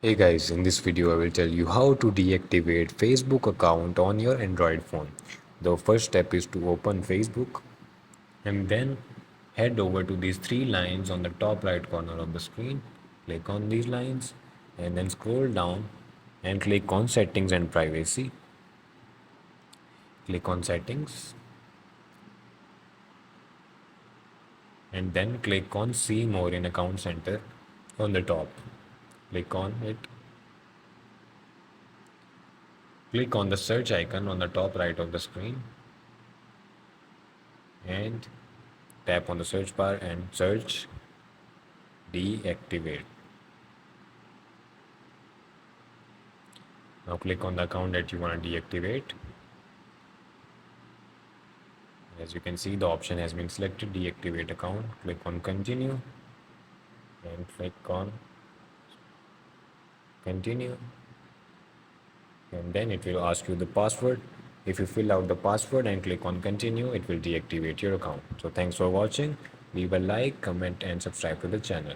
Hey guys, in this video I will tell you how to deactivate Facebook account on your Android phone. The first step is to open Facebook and then head over to these three lines on the top right corner of the screen. Click on these lines and then scroll down and click on settings and privacy. Click on settings and then click on see more in account center on the top. Click on it. Click on the search icon on the top right of the screen and tap on the search bar and search deactivate. Now click on the account that you want to deactivate. As you can see, the option has been selected, deactivate account. Click on continue and click on continue, and then it will ask you the password. If you fill out the password and click on continue, it will deactivate your account. So thanks for watching. Leave a like, comment and subscribe to the channel.